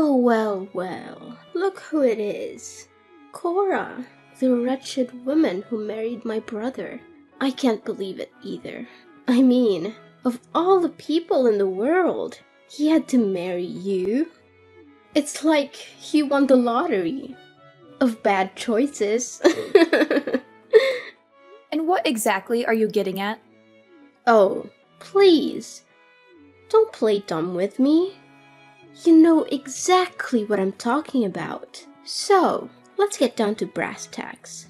Well, well, well, look who it is. Cora, the wretched woman who married my brother. I can't believe it either. I mean, of all the people in the world, he had to marry you. It's like he won the lottery of bad choices. And what exactly are you getting at? Oh, please, don't play dumb with me. You know exactly what I'm talking about. So, let's get down to brass tacks.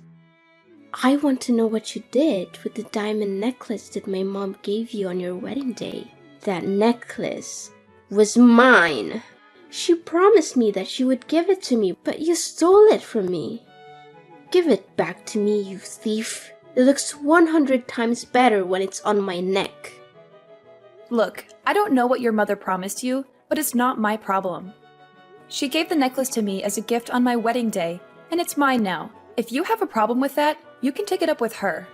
I want to know what you did with the diamond necklace that my mom gave you on your wedding day. That necklace was mine. She promised me that she would give it to me, but you stole it from me. Give it back to me, you thief. It looks 100 times better when it's on my neck. Look, I don't know what your mother promised you, but it's not my problem. She gave the necklace to me as a gift on my wedding day, and it's mine now. If you have a problem with that, you can take it up with her.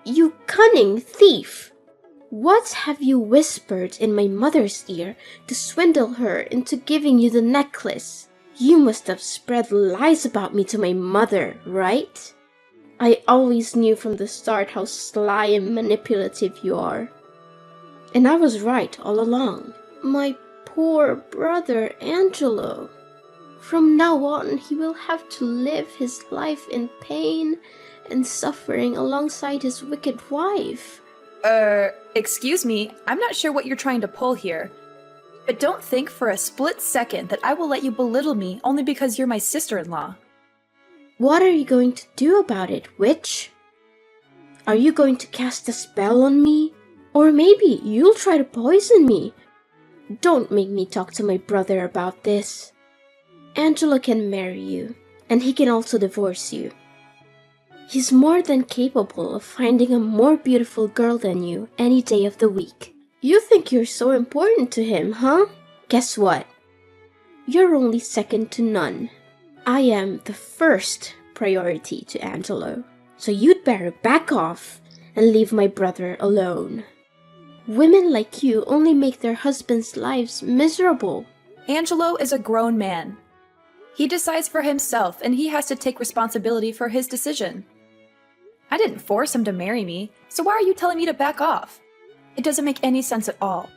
You cunning thief! What have you whispered in my mother's ear to swindle her into giving you the necklace? You must have spread lies about me to my mother, right? I always knew from the start how sly and manipulative you are. And I was right all along. My poor brother Angelo. From now on, he will have to live his life in pain and suffering alongside his wicked wife. Excuse me, I'm not sure what you're trying to pull here. But don't think for a split second that I will let you belittle me only because you're my sister-in-law. What are you going to do about it, witch? Are you going to cast a spell on me? Or maybe you'll try to poison me. Don't make me talk to my brother about this. Angelo can marry you, and he can also divorce you. He's more than capable of finding a more beautiful girl than you any day of the week. You think you're so important to him, huh? Guess what? You're only second to none. I am the first priority to Angelo, so you'd better back off and leave my brother alone. Women like you only make their husbands' lives miserable. Angelo is a grown man. He decides for himself, and he has to take responsibility for his decision. I didn't force him to marry me, so why are you telling me to back off? It doesn't make any sense at all.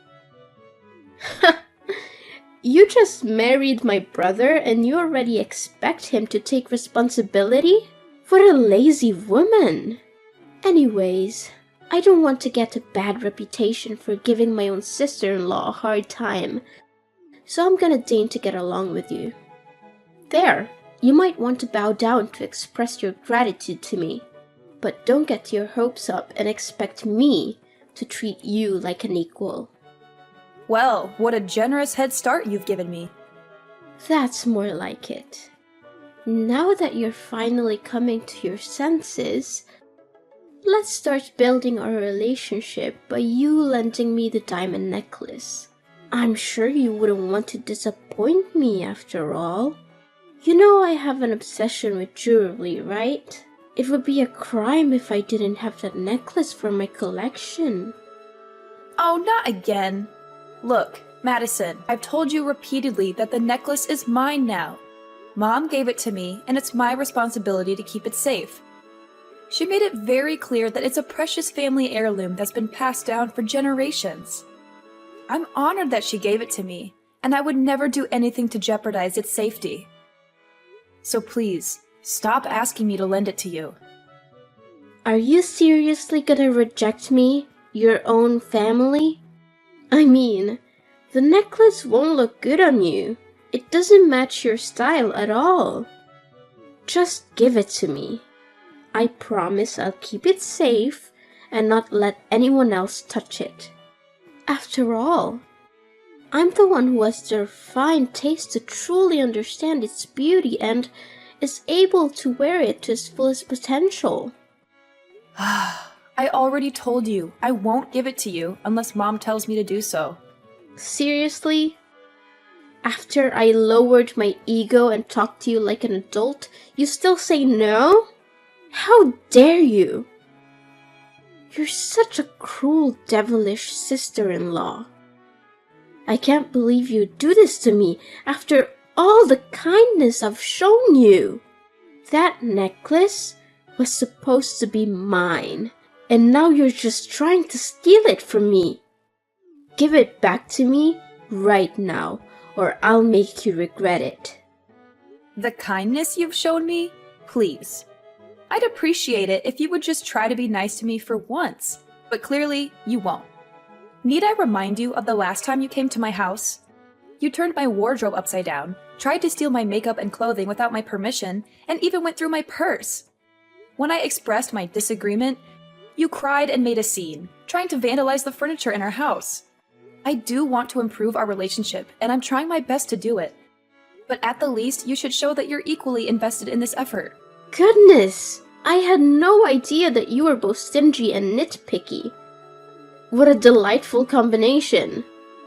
You just married my brother and you already expect him to take responsibility? What a lazy woman! Anyways, I don't want to get a bad reputation for giving my own sister-in-law a hard time, so I'm gonna deign to get along with you. There, you might want to bow down to express your gratitude to me, but don't get your hopes up and expect me to treat you like an equal. Well, what a generous head start you've given me. That's more like it. Now that you're finally coming to your senses, let's start building our relationship by you lending me the diamond necklace. I'm sure you wouldn't want to disappoint me after all. You know I have an obsession with jewelry, right? It would be a crime if I didn't have that necklace for my collection. Oh, not again. Look, Madison, I've told you repeatedly that the necklace is mine now. Mom gave it to me, and it's my responsibility to keep it safe. She made it very clear that it's a precious family heirloom that's been passed down for generations. I'm honored that she gave it to me, and I would never do anything to jeopardize its safety. So please, stop asking me to lend it to you. Are you seriously gonna reject me, your own family? I mean, the necklace won't look good on you. It doesn't match your style at all. Just give it to me. I promise I'll keep it safe and not let anyone else touch it. After all, I'm the one who has the refined taste to truly understand its beauty and is able to wear it to its fullest potential. I already told you I won't give it to you unless Mom tells me to do so. Seriously? After I lowered my ego and talked to you like an adult, you still say no? How dare you? You're such a cruel, devilish sister-in-law. I can't believe you do this to me after all the kindness I've shown you. That necklace was supposed to be mine, and now you're just trying to steal it from me. Give it back to me right now, or I'll make you regret it. The kindness you've shown me? Please. I'd appreciate it if you would just try to be nice to me for once, but clearly you won't. Need I remind you of the last time you came to my house? You turned my wardrobe upside down, tried to steal my makeup and clothing without my permission, and even went through my purse. When I expressed my disagreement, you cried and made a scene, trying to vandalize the furniture in our house. I do want to improve our relationship, and I'm trying my best to do it. But at the least, you should show that you're equally invested in this effort. Goodness! I had no idea that you were both stingy and nitpicky. What a delightful combination.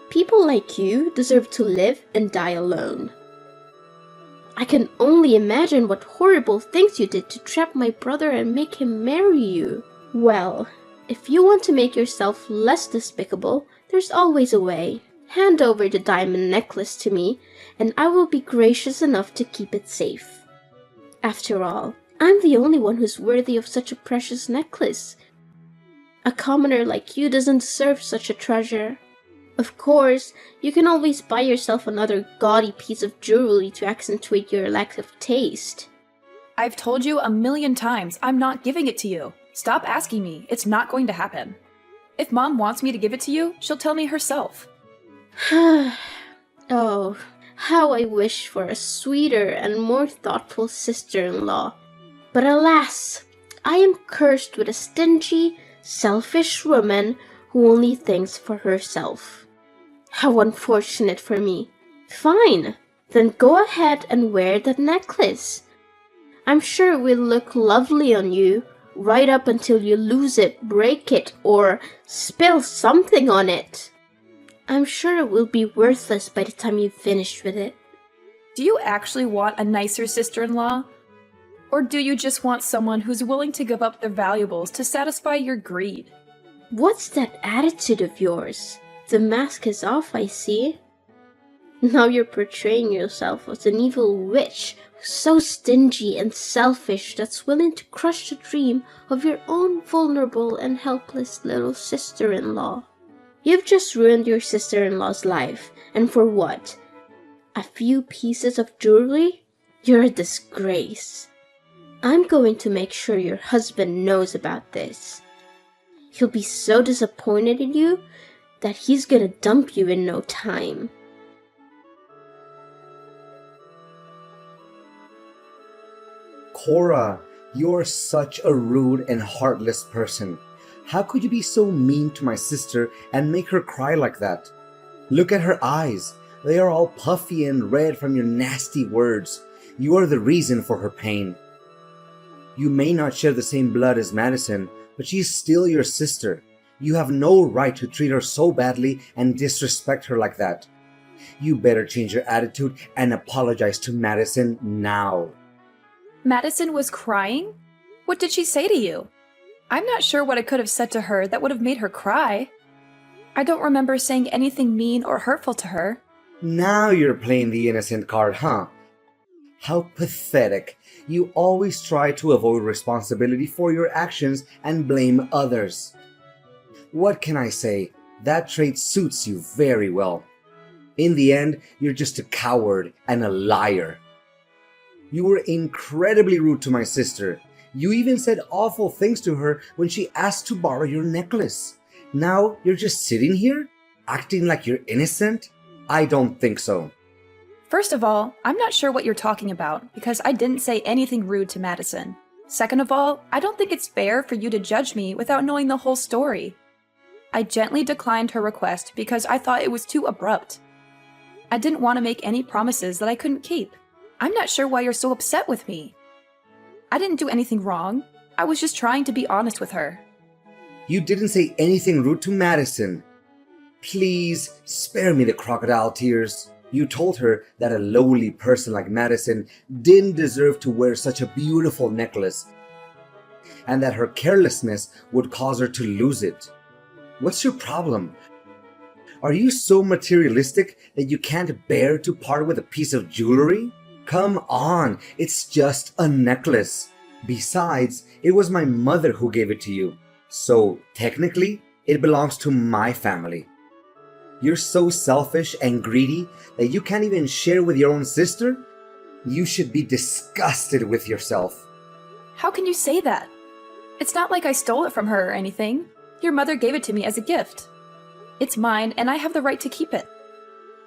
People like you deserve to live and die alone. I can only imagine what horrible things you did to trap my brother and make him marry you. Well, if you want to make yourself less despicable, there's always a way. Hand over the diamond necklace to me, and I will be gracious enough to keep it safe. After all, I'm the only one who's worthy of such a precious necklace. A commoner like you doesn't deserve such a treasure. Of course, you can always buy yourself another gaudy piece of jewelry to accentuate your lack of taste. I've told you 1,000,000 times I'm not giving it to you. Stop asking me. It's not going to happen. If Mom wants me to give it to you, she'll tell me herself. Oh, how I wish for a sweeter and more thoughtful sister-in-law. But alas, I am cursed with a stingy, selfish woman who only thinks for herself. How unfortunate for me. Fine, then go ahead and wear that necklace. I'm sure it will look lovely on you, right up until you lose it, break it, or spill something on it. I'm sure it will be worthless by the time you've finished with it. Do you actually want a nicer sister-in-law? Or do you just want someone who's willing to give up their valuables to satisfy your greed? What's that attitude of yours? The mask is off, I see. Now you're portraying yourself as an evil witch who's so stingy and selfish that's willing to crush the dream of your own vulnerable and helpless little sister-in-law. You've just ruined your sister-in-law's life, and for what? A few pieces of jewelry? You're a disgrace. I'm going to make sure your husband knows about this. He'll be so disappointed in you that he's gonna dump you in no time. Cora, you're such a rude and heartless person. How could you be so mean to my sister and make her cry like that? Look at her eyes. They are all puffy and red from your nasty words. You are the reason for her pain. You may not share the same blood as Madison, but she is still your sister. You have no right to treat her so badly and disrespect her like that. You better change your attitude and apologize to Madison now. Madison was crying? What did she say to you? I'm not sure what I could have said to her that would have made her cry. I don't remember saying anything mean or hurtful to her. Now you're playing the innocent card, huh? How pathetic. You always try to avoid responsibility for your actions and blame others. What can I say? That trait suits you very well. In the end, you're just a coward and a liar. You were incredibly rude to my sister. You even said awful things to her when she asked to borrow your necklace. Now you're just sitting here, acting like you're innocent? I don't think so. First of all, I'm not sure what you're talking about because I didn't say anything rude to Madison. Second of all, I don't think it's fair for you to judge me without knowing the whole story. I gently declined her request because I thought it was too abrupt. I didn't want to make any promises that I couldn't keep. I'm not sure why you're so upset with me. I didn't do anything wrong. I was just trying to be honest with her. You didn't say anything rude to Madison. Please spare me the crocodile tears. You told her that a lowly person like Madison didn't deserve to wear such a beautiful necklace, and that her carelessness would cause her to lose it. What's your problem? Are you so materialistic that you can't bear to part with a piece of jewelry? Come on, it's just a necklace. Besides, it was my mother who gave it to you. So, technically, it belongs to my family. You're so selfish and greedy that you can't even share with your own sister? You should be disgusted with yourself. How can you say that? It's not like I stole it from her or anything. Your mother gave it to me as a gift. It's mine, and I have the right to keep it.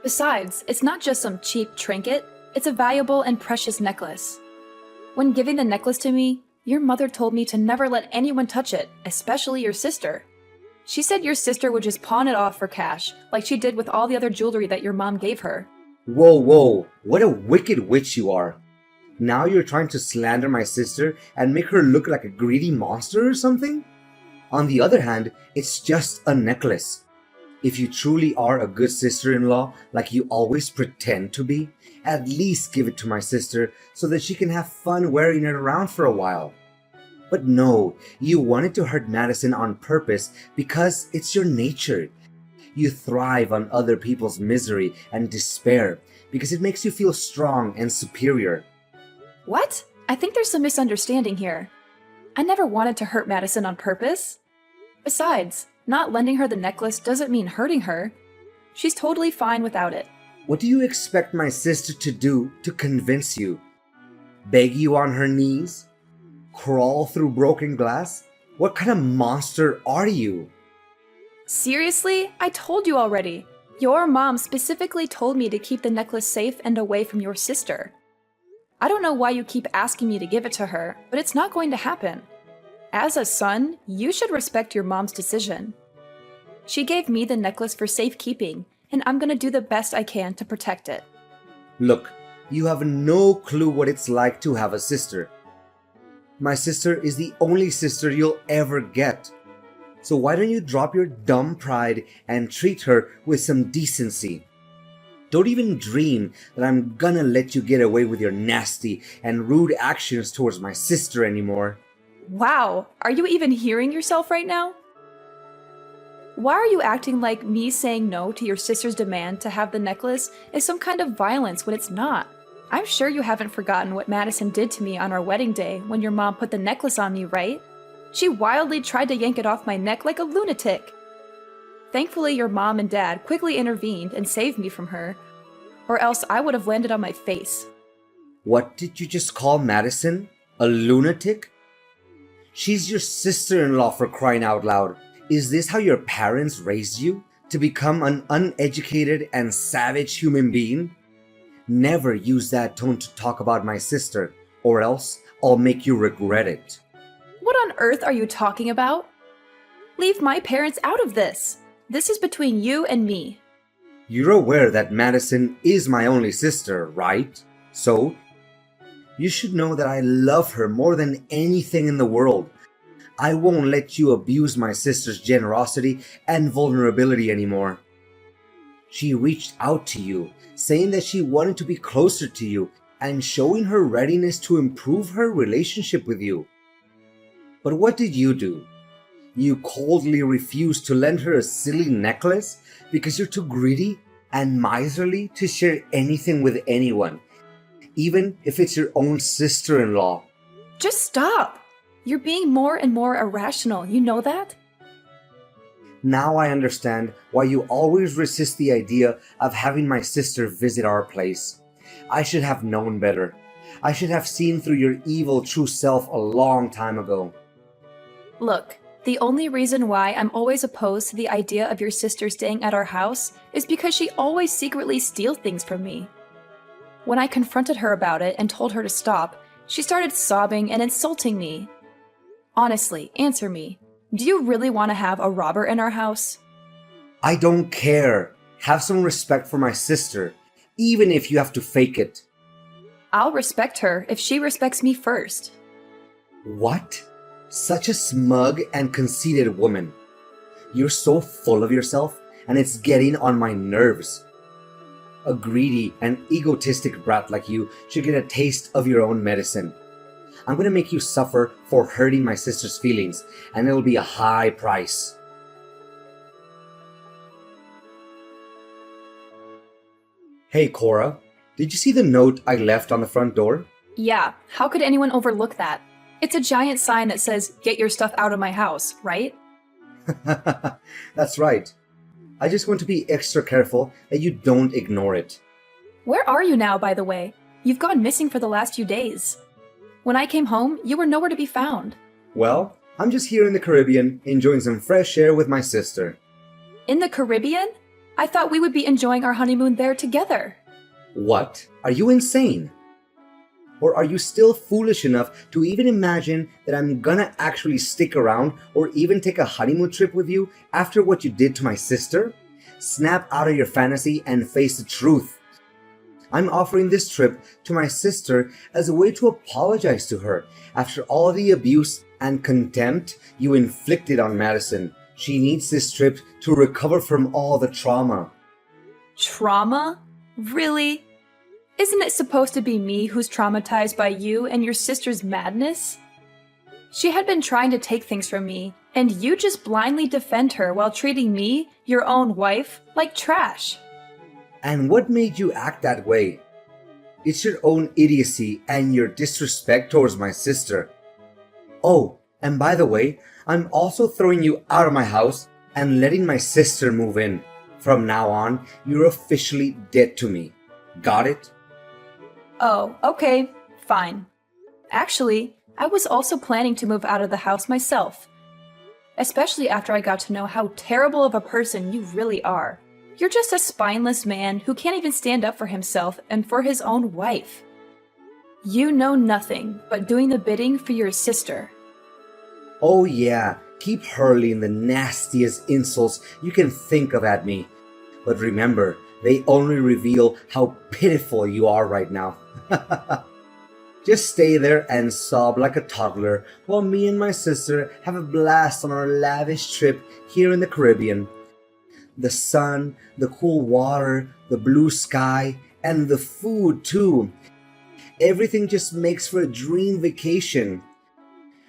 Besides, it's not just some cheap trinket, it's a valuable and precious necklace. When giving the necklace to me, your mother told me to never let anyone touch it, especially your sister. She said your sister would just pawn it off for cash, like she did with all the other jewelry that your mom gave her. Whoa, what a wicked witch you are. Now you're trying to slander my sister and make her look like a greedy monster or something? On the other hand, it's just a necklace. If you truly are a good sister-in-law, like you always pretend to be, at least give it to my sister so that she can have fun wearing it around for a while. But no, you wanted to hurt Madison on purpose because it's your nature. You thrive on other people's misery and despair because it makes you feel strong and superior. What? I think there's some misunderstanding here. I never wanted to hurt Madison on purpose. Besides, not lending her the necklace doesn't mean hurting her. She's totally fine without it. What do you expect my sister to do to convince you? Beg you on her knees? Crawl through broken glass? What kind of monster are you? Seriously? I told you already. Your mom specifically told me to keep the necklace safe and away from your sister. I don't know why you keep asking me to give it to her, but it's not going to happen. As a son, you should respect your mom's decision. She gave me the necklace for safekeeping, and I'm gonna do the best I can to protect it. Look, you have no clue what it's like to have a sister. My sister is the only sister you'll ever get. So why don't you drop your dumb pride and treat her with some decency? Don't even dream that I'm gonna let you get away with your nasty and rude actions towards my sister anymore. Wow, are you even hearing yourself right now? Why are you acting like me saying no to your sister's demand to have the necklace is some kind of violence when it's not? I'm sure you haven't forgotten what Madison did to me on our wedding day when your mom put the necklace on me, right? She wildly tried to yank it off my neck like a lunatic. Thankfully, your mom and dad quickly intervened and saved me from her, or else I would have landed on my face. What did you just call Madison? A lunatic? She's your sister-in-law, for crying out loud. Is this how your parents raised you? To become an uneducated and savage human being? Never use that tone to talk about my sister, or else I'll make you regret it. What on earth are you talking about? Leave my parents out of this. This is between you and me. You're aware that Madison is my only sister, right? So, you should know that I love her more than anything in the world. I won't let you abuse my sister's generosity and vulnerability anymore. She reached out to you, saying that she wanted to be closer to you and showing her readiness to improve her relationship with you. But what did you do? You coldly refused to lend her a silly necklace because you're too greedy and miserly to share anything with anyone, even if it's your own sister-in-law. Just stop! You're being more and more irrational, you know that? Now I understand why you always resist the idea of having my sister visit our place. I should have known better. I should have seen through your evil true self a long time ago. Look, the only reason why I'm always opposed to the idea of your sister staying at our house is because she always secretly steals things from me. When I confronted her about it and told her to stop, she started sobbing and insulting me. Honestly, answer me. Do you really want to have a robber in our house? I don't care. Have some respect for my sister, even if you have to fake it. I'll respect her if she respects me first. What? Such a smug and conceited woman. You're so full of yourself, and it's getting on my nerves. A greedy and egotistic brat like you should get a taste of your own medicine. I'm gonna make you suffer for hurting my sister's feelings, and it'll be a high price. Hey Cora, did you see the note I left on the front door? Yeah, how could anyone overlook that? It's a giant sign that says, "Get your stuff out of my house," right? That's right. I just want to be extra careful that you don't ignore it. Where are you now, by the way? You've gone missing for the last few days. When I came home, you were nowhere to be found. Well, I'm just here in the Caribbean enjoying some fresh air with my sister. In the Caribbean? I thought we would be enjoying our honeymoon there together. What? Are you insane? Or are you still foolish enough to even imagine that I'm gonna actually stick around or even take a honeymoon trip with you after what you did to my sister? Snap out of your fantasy and face the truth. I'm offering this trip to my sister as a way to apologize to her after all the abuse and contempt you inflicted on Madison. She needs this trip to recover from all the trauma. Trauma? Really? Isn't it supposed to be me who's traumatized by you and your sister's madness? She had been trying to take things from me, and you just blindly defend her while treating me, your own wife, like trash. And what made you act that way? It's your own idiocy and your disrespect towards my sister. Oh, and by the way, I'm also throwing you out of my house and letting my sister move in. From now on, you're officially dead to me. Got it? Oh, okay, fine. Actually, I was also planning to move out of the house myself. Especially after I got to know how terrible of a person you really are. You're just a spineless man who can't even stand up for himself and for his own wife. You know nothing but doing the bidding for your sister. Oh yeah, keep hurling the nastiest insults you can think of at me. But remember, they only reveal how pitiful you are right now. Just stay there and sob like a toddler while me and my sister have a blast on our lavish trip here in the Caribbean. The sun, the cool water, the blue sky, and the food too. Everything just makes for a dream vacation.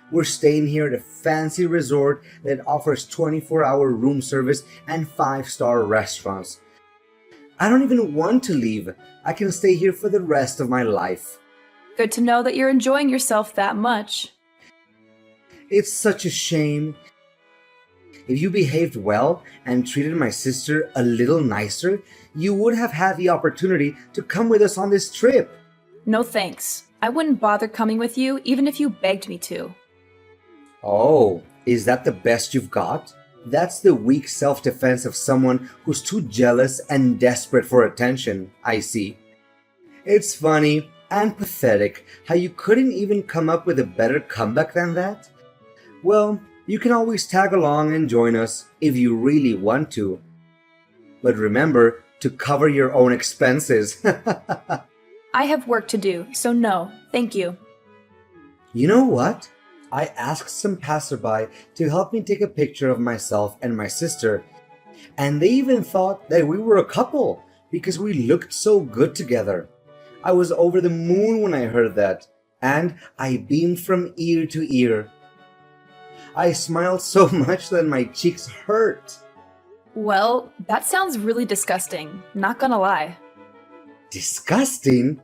We're staying here at a fancy resort that offers 24-hour room service and 5-star restaurants. I don't even want to leave. I can stay here for the rest of my life. Good to know that you're enjoying yourself that much. It's such a shame. If you behaved well and treated my sister a little nicer, you would have had the opportunity to come with us on this trip. No thanks. I wouldn't bother coming with you even if you begged me to. Oh, is that the best you've got? That's the weak self-defense of someone who's too jealous and desperate for attention, I see. It's funny and pathetic how you couldn't even come up with a better comeback than that. Well, you can always tag along and join us if you really want to. But remember to cover your own expenses. I have work to do, so no, thank you. You know what? I asked some passerby to help me take a picture of myself and my sister, and they even thought that we were a couple because we looked so good together. I was over the moon when I heard that, and I beamed from ear to ear. I smiled so much that my cheeks hurt. Well, that sounds really disgusting, not gonna lie. Disgusting?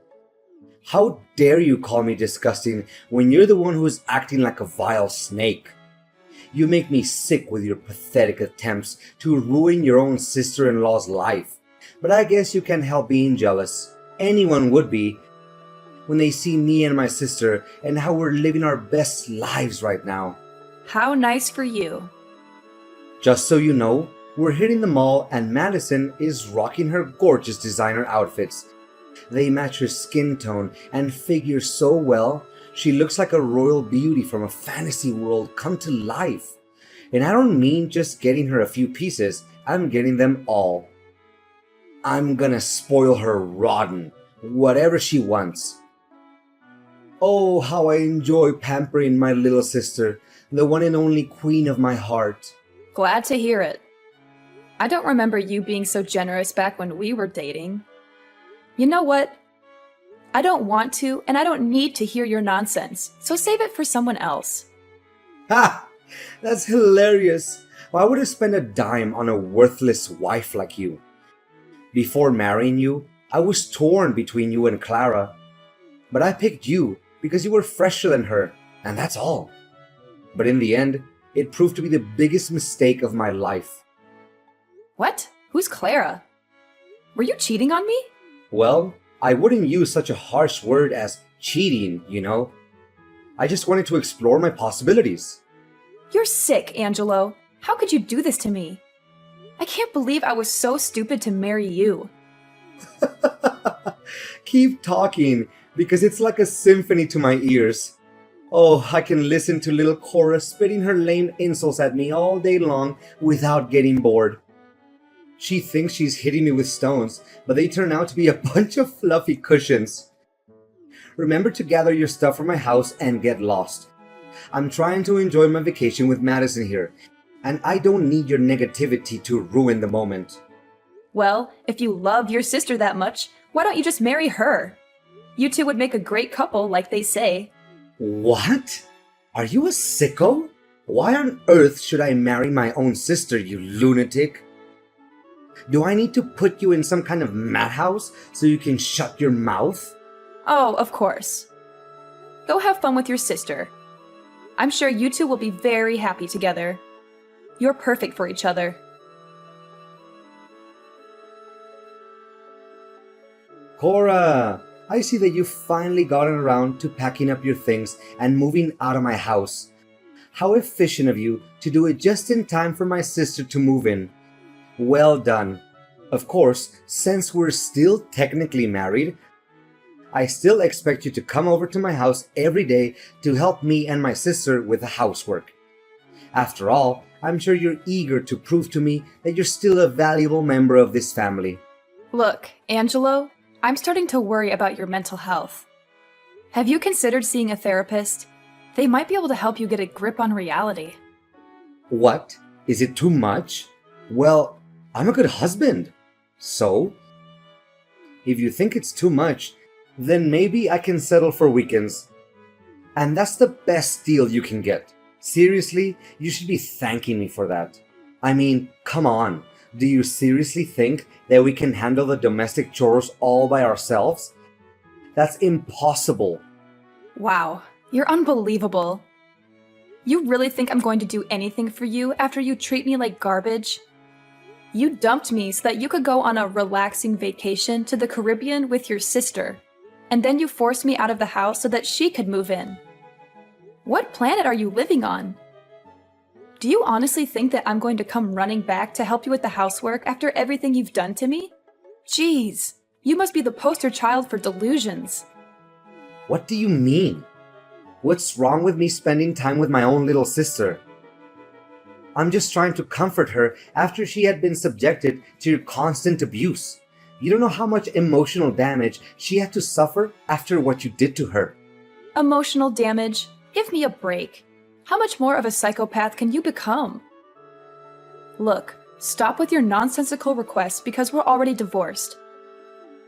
How dare you call me disgusting when you're the one who's acting like a vile snake? You make me sick with your pathetic attempts to ruin your own sister-in-law's life. But I guess you can't help being jealous. Anyone would be when they see me and my sister and how we're living our best lives right now. How nice for you. Just so you know, we're hitting the mall and Madison is rocking her gorgeous designer outfits. They match her skin tone and figure so well, she looks like a royal beauty from a fantasy world come to life. And I don't mean just getting her a few pieces, I'm getting them all. I'm gonna spoil her rotten, whatever she wants. Oh, how I enjoy pampering my little sister, the one and only queen of my heart. Glad to hear it. I don't remember you being so generous back when we were dating. You know what? I don't want to and I don't need to hear your nonsense, so save it for someone else. Ha! That's hilarious. Why would I spend a dime on a worthless wife like you? Before marrying you, I was torn between you and Clara, but I picked you because you were fresher than her, and that's all. But in the end, it proved to be the biggest mistake of my life. What? Who's Clara? Were you cheating on me? Well, I wouldn't use such a harsh word as cheating, you know. I just wanted to explore my possibilities. You're sick, Angelo. How could you do this to me? I can't believe I was so stupid to marry you. Keep talking, because it's like a symphony to my ears. Oh, I can listen to little Cora spitting her lame insults at me all day long without getting bored. She thinks she's hitting me with stones, but they turn out to be a bunch of fluffy cushions. Remember to gather your stuff from my house and get lost. I'm trying to enjoy my vacation with Madison here, and I don't need your negativity to ruin the moment. Well, if you love your sister that much, why don't you just marry her? You two would make a great couple, like they say. What? Are you a sicko? Why on earth should I marry my own sister, you lunatic? Do I need to put you in some kind of madhouse so you can shut your mouth? Oh, of course. Go have fun with your sister. I'm sure you two will be very happy together. You're perfect for each other. Cora, I see that you've finally gotten around to packing up your things and moving out of my house. How efficient of you to do it just in time for my sister to move in. Well done. Of course, since we're still technically married, I still expect you to come over to my house every day to help me and my sister with the housework. After all, I'm sure you're eager to prove to me that you're still a valuable member of this family. Look, Angelo, I'm starting to worry about your mental health. Have you considered seeing a therapist? They might be able to help you get a grip on reality. What? Is it too much? Well, I'm a good husband. So? If you think it's too much, then maybe I can settle for weekends. And that's the best deal you can get. Seriously, you should be thanking me for that. I mean, come on. Do you seriously think that we can handle the domestic chores all by ourselves? That's impossible. Wow, you're unbelievable. You really think I'm going to do anything for you after you treat me like garbage? You dumped me so that you could go on a relaxing vacation to the Caribbean with your sister, and then you forced me out of the house so that she could move in. What planet are you living on? Do you honestly think that I'm going to come running back to help you with the housework after everything you've done to me? Jeez, you must be the poster child for delusions. What do you mean? What's wrong with me spending time with my own little sister? I'm just trying to comfort her after she had been subjected to your constant abuse. You don't know how much emotional damage she had to suffer after what you did to her. Emotional damage? Give me a break. How much more of a psychopath can you become? Look, stop with your nonsensical requests because we're already divorced.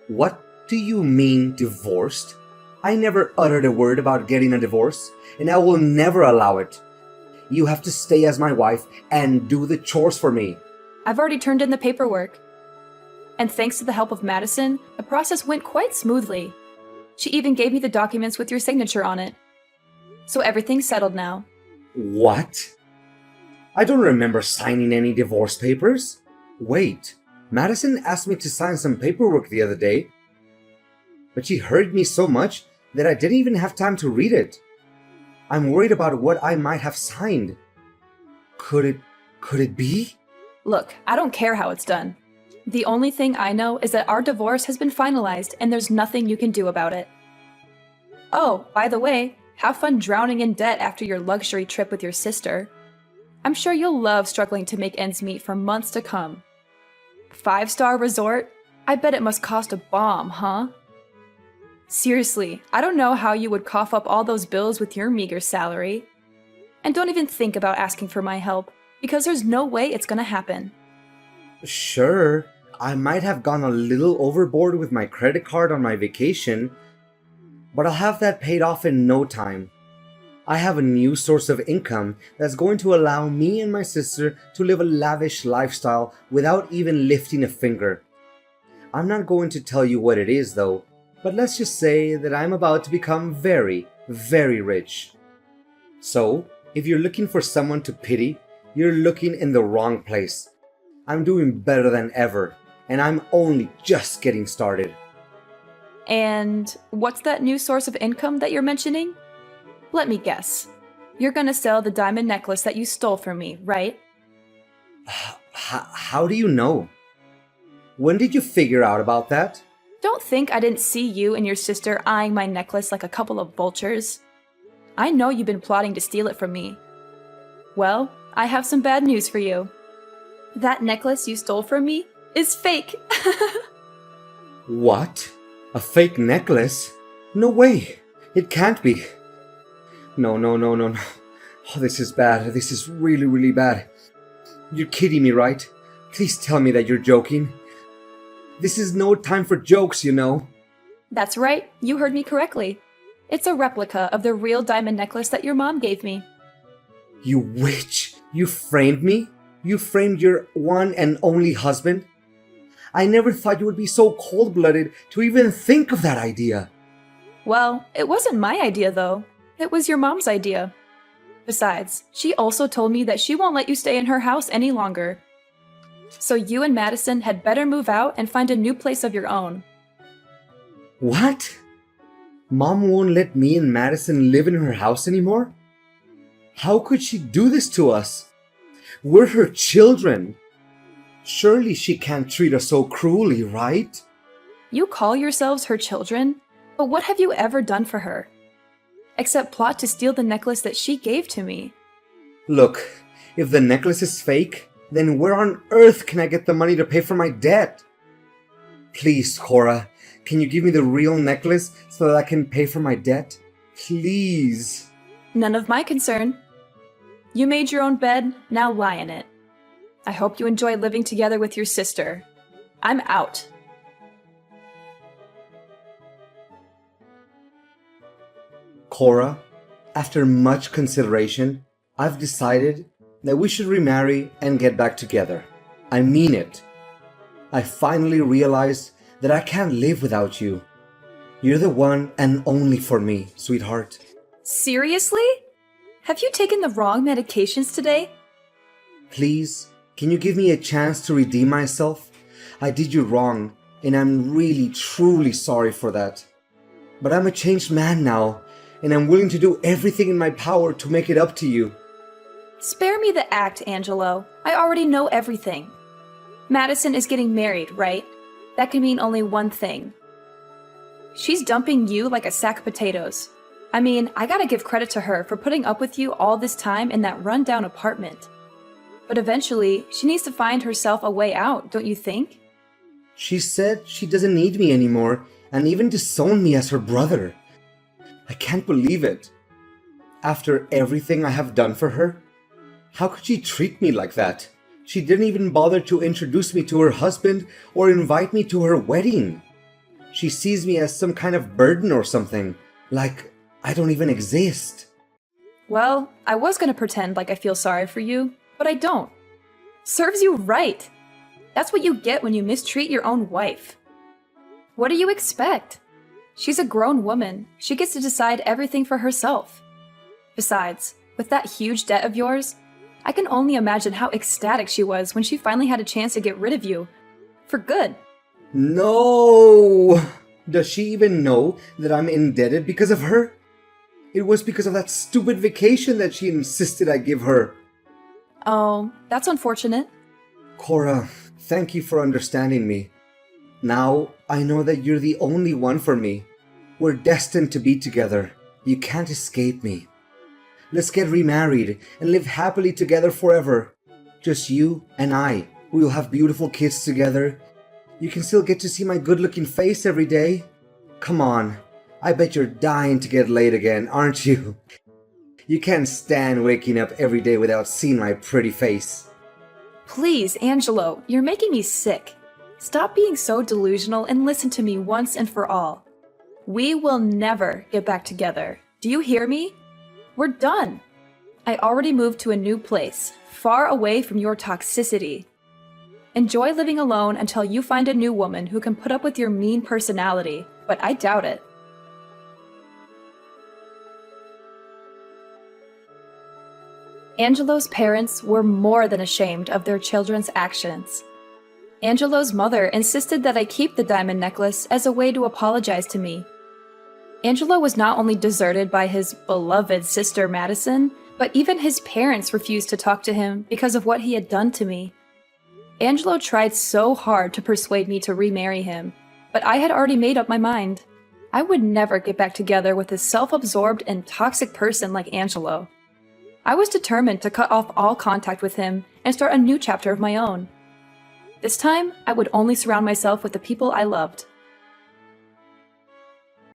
What do you mean divorced? I never uttered a word about getting a divorce, and I will never allow it. You have to stay as my wife and do the chores for me. I've already turned in the paperwork. And thanks to the help of Madison, the process went quite smoothly. She even gave me the documents with your signature on it. So everything's settled now. What? I don't remember signing any divorce papers. Wait, Madison asked me to sign some paperwork the other day, but she hurried me so much that I didn't even have time to read it. I'm worried about what I might have signed. Could it be? Look, I don't care how it's done. The only thing I know is that our divorce has been finalized and there's nothing you can do about it. Oh, by the way, have fun drowning in debt after your luxury trip with your sister. I'm sure you'll love struggling to make ends meet for months to come. 5-star resort? I bet it must cost a bomb, huh? Seriously, I don't know how you would cough up all those bills with your meager salary. And don't even think about asking for my help, because there's no way it's gonna happen. Sure, I might have gone a little overboard with my credit card on my vacation, but I'll have that paid off in no time. I have a new source of income that's going to allow me and my sister to live a lavish lifestyle without even lifting a finger. I'm not going to tell you what it is, though, but let's just say that I'm about to become very, very rich. So, if you're looking for someone to pity, you're looking in the wrong place. I'm doing better than ever, and I'm only just getting started. And what's that new source of income that you're mentioning? Let me guess. You're gonna sell the diamond necklace that you stole from me, right? How do you know? When did you figure out about that? Don't think I didn't see you and your sister eyeing my necklace like a couple of vultures. I know you've been plotting to steal it from me. Well, I have some bad news for you. That necklace you stole from me is fake. What? A fake necklace? No way. It can't be. No. Oh, this is bad. This is really, really bad. You're kidding me, right? Please tell me that you're joking. This is no time for jokes, you know. That's right, you heard me correctly. It's a replica of the real diamond necklace that your mom gave me. You witch! You framed me? You framed your one and only husband? I never thought you would be so cold-blooded to even think of that idea. Well, it wasn't my idea though. It was your mom's idea. Besides, she also told me that she won't let you stay in her house any longer. So you and Madison had better move out and find a new place of your own. What? Mom won't let me and Madison live in her house anymore? How could she do this to us? We're her children. Surely she can't treat us so cruelly, right? You call yourselves her children, but what have you ever done for her? Except plot to steal the necklace that she gave to me. Look, if the necklace is fake, then where on earth can I get the money to pay for my debt? Please, Cora, can you give me the real necklace so that I can pay for my debt? Please. None of my concern. You made your own bed, now lie in it. I hope you enjoy living together with your sister. I'm out. Cora, after much consideration, I've decided that we should remarry and get back together. I mean it. I finally realized that I can't live without you. You're the one and only for me, sweetheart. Seriously? Have you taken the wrong medications today? Please, can you give me a chance to redeem myself? I did you wrong, and I'm really, truly sorry for that. But I'm a changed man now, and I'm willing to do everything in my power to make it up to you. Spare me the act, Angelo. I already know everything. Madison is getting married, right? That can mean only one thing. She's dumping you like a sack of potatoes. I mean, I gotta give credit to her for putting up with you all this time in that rundown apartment. But eventually, she needs to find herself a way out, don't you think? She said she doesn't need me anymore, and even disowned me as her brother. I can't believe it. After everything I have done for her, how could she treat me like that? She didn't even bother to introduce me to her husband or invite me to her wedding. She sees me as some kind of burden or something, like I don't even exist. Well, I was gonna pretend like I feel sorry for you, but I don't. Serves you right. That's what you get when you mistreat your own wife. What do you expect? She's a grown woman. She gets to decide everything for herself. Besides, with that huge debt of yours, I can only imagine how ecstatic she was when she finally had a chance to get rid of you. For good. No! Does she even know that I'm indebted because of her? It was because of that stupid vacation that she insisted I give her. Oh, that's unfortunate. Cora, thank you for understanding me. Now I know that you're the only one for me. We're destined to be together. You can't escape me. Let's get remarried and live happily together forever. Just you and I. We'll have beautiful kids together. You can still get to see my good-looking face every day. Come on. I bet you're dying to get laid again, aren't you? You can't stand waking up every day without seeing my pretty face. Please, Angelo, you're making me sick. Stop being so delusional and listen to me once and for all. We will never get back together. Do you hear me? We're done. I already moved to a new place, far away from your toxicity. Enjoy living alone until you find a new woman who can put up with your mean personality, but I doubt it. Angelo's parents were more than ashamed of their children's actions. Angelo's mother insisted that I keep the diamond necklace as a way to apologize to me. Angelo was not only deserted by his beloved sister Madison, but even his parents refused to talk to him because of what he had done to me. Angelo tried so hard to persuade me to remarry him, but I had already made up my mind. I would never get back together with a self-absorbed and toxic person like Angelo. I was determined to cut off all contact with him and start a new chapter of my own. This time, I would only surround myself with the people I loved.